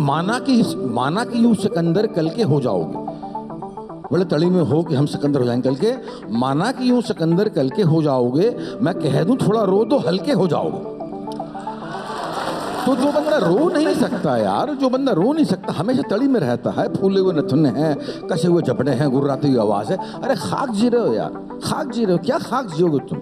माना कि यूं सिकंदर कल के हो जाओगे, बोले तड़ी में हो कि हम सिकंदर हो जाएंगे कल के, माना कि यूं सिकंदर कल के हो जाओगे, मैं कह दूं थोड़ा रो दो हल्के हो जाओगे। तो जो बंदा रो नहीं सकता यार, जो बंदा रो नहीं सकता, हमेशा तड़ी में रहता है, फूले हुए नथुने हैं, कसे हुए झपड़े हैं, गुर्राती हुई आवाज है, अरे खाक जी रहे हो यार, खाक जी रहे हो, क्या खाक जियोगे तुम,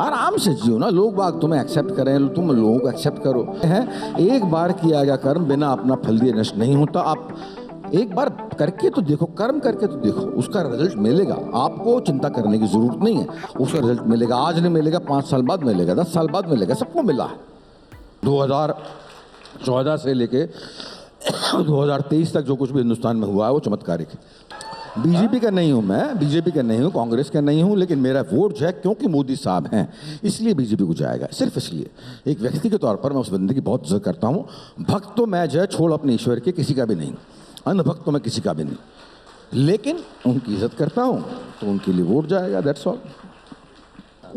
आराम से जियो ना, लोग बाग तुम्हें एक्सेप्ट करें, तुम लोगों को एक्सेप्ट करो। है एक बार किया गया कर्म बिना अपना फल दिए नष्ट नहीं होता। आप एक बार करके तो देखो, कर्म करके तो देखो, उसका रिजल्ट मिलेगा, आपको चिंता करने की जरूरत नहीं है, उसका रिजल्ट मिलेगा, आज नहीं मिलेगा, 5 साल बाद मिलेगा, 10 साल बाद मिलेगा, सबको मिला है। 2014 से लेके 2023 तक जो कुछ भी हिंदुस्तान में हुआ है वो चमत्कारिक है। बीजेपी का नहीं हूं मैं, बीजेपी का नहीं हूं, कांग्रेस का नहीं हूं, लेकिन मेरा वोट जो है क्योंकि मोदी साहब हैं इसलिए बीजेपी को जाएगा, सिर्फ इसलिए। एक व्यक्ति के तौर पर मैं उस बंदे की बहुत इज्जत करता हूं। भक्त तो मैं जो है छोड़ अपने ईश्वर के किसी का भी नहीं, अंधभक्त तो मैं किसी का भी नहीं, लेकिन उनकी इज्जत करता हूं तो उनके लिए वोट जाएगा, दैट्स ऑल।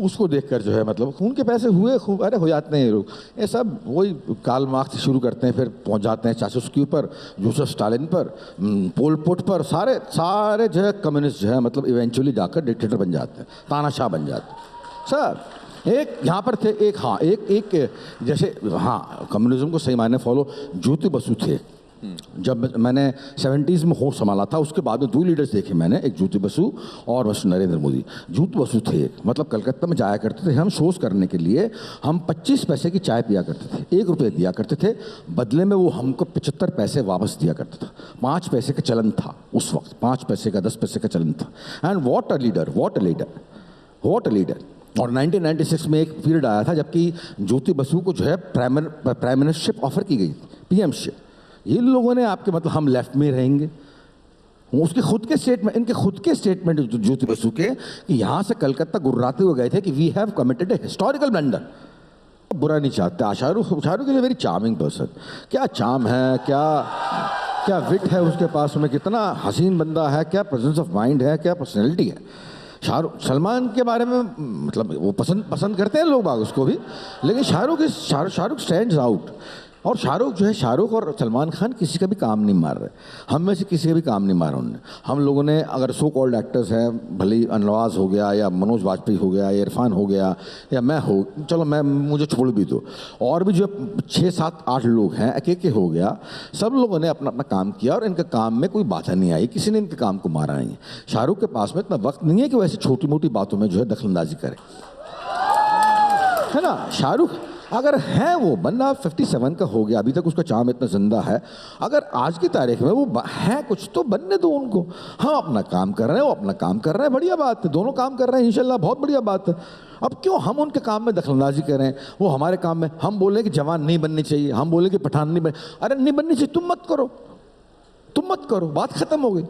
उसको देखकर जो है मतलब खून के पैसे हुए खूब, अरे हो जाते हैं लोग, ये सब वही कार्ल मार्क्स से शुरू करते हैं, फिर पहुंच जाते हैं चाचुस्की पर, जोसेफ स्टालिन पर, पोल पोट पर, सारे जो है कम्युनिस्ट जो है मतलब इवेंचुअली जाकर डिक्टेटर बन जाते हैं, तानाशाह बन जाते हैं सर। एक यहाँ पर थे, एक हाँ एक जैसे हाँ कम्युनिज्म को सही मायने फॉलो ज्योति बसु थे। जब मैंने 70s में होश संभाला था, उसके बाद में 2 लीडर्स देखे मैंने, एक ज्योति बसु और बस नरेंद्र मोदी। ज्योति बसु थे मतलब कलकत्ता में जाया करते थे हम शोज करने के लिए, हम 25 पैसे की चाय पिया करते थे, 1 रुपये दिया करते थे, बदले में वो हमको 75 पैसे वापस दिया करता था। 5 पैसे का चलन था उस वक्त, 5 पैसे का 10 पैसे का चलन था। And what a leader, what a leader, what a leader. और 1996 में एक पीरियड आया था जबकि ज्योति बसु को जो है प्राइम मिनिस्टरशिप ऑफर की गई, पीएमशिप। ये लोगों ने आपके मतलब हम लेफ्ट में रहेंगे, उसके खुद के स्टेटमेंट, इनके खुद के स्टेटमेंट ज्योति बसु के कि यहाँ से कलकत्ता गुर्राते हुए गए थे कि we have committed a historical blunder. बुरा नहीं चाहते, Shahrukh is a very charming person, क्या चार्म है, क्या विट है उसके पास में, कितना हसीन बंदा है, क्या प्रेजेंस ऑफ माइंड है, क्या पर्सनैलिटी है। सलमान के बारे में मतलब वो पसंद करते हैं लोग बाग उसको भी, लेकिन शाहरुख स्टैंड्स आउट। और शाहरुख और सलमान खान किसी का भी काम नहीं मार रहे, हम में से किसी का भी काम नहीं मारा उन्होंने। हम लोगों ने अगर सो कॉल्ड एक्टर्स हैं, भले ही अनवाज हो गया या मनोज वाजपेयी हो गया या इरफान हो गया या मैं हो, चलो मुझे छोड़ भी दो, और भी जो 6, 7, 8 लोग हैं, एक हो गया, सब लोगों ने अपना अपना काम किया और इनके काम में कोई बाधा नहीं आई, किसी ने इनके काम को मारा नहीं। शाहरुख के पास में इतना वक्त नहीं है कि वैसे छोटी मोटी बातों में जो है दखलंदाजी करे, है ना। शाहरुख अगर है वो बंदा 57 का हो गया, अभी तक उसका चार्म इतना जिंदा है, अगर आज की तारीख में वो है कुछ तो बनने दो उनको। हम अपना काम कर रहे हैं, वो अपना काम कर रहे हैं, बढ़िया बात है, दोनों काम कर रहे हैं इंशाल्लाह, बहुत बढ़िया बात है। अब क्यों हम उनके काम में दखलंदाजी करें, वो हमारे काम में। हम बोले कि जवान नहीं बननी चाहिए, हम बोले कि पठान नहीं बन, अरे नहीं बननी चाहिए, तुम मत करो, बात खत्म हो गई।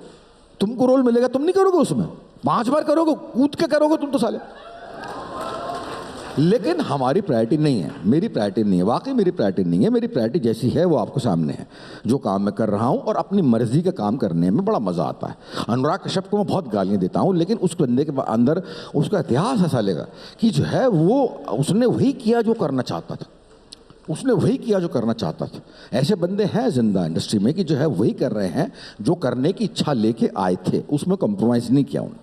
तुमको रोल मिलेगा, तुम नहीं करोगे, उसमें 5 बार करोगे, कूद के करोगे तुम तो साले। लेकिन हमारी प्रायोरिटी नहीं है, मेरी प्रायोरिटी नहीं है, वाकई मेरी प्रायोरिटी नहीं है। मेरी प्रायोरिटी जैसी है वो आपको सामने है, जो काम मैं कर रहा हूं, और अपनी मर्जी का काम करने में बड़ा मजा आता है। अनुराग कश्यप को मैं बहुत गालियां देता हूं, लेकिन उस बंदे के अंदर उसका इतिहास ऐसा लेगा कि जो है वो उसने वही किया जो करना चाहता था, ऐसे बंदे हैं जिंदा इंडस्ट्री में कि जो है वही कर रहे हैं जो करने की इच्छा लेके आए थे, उसमें कॉम्प्रोमाइज नहीं किया उन्होंने।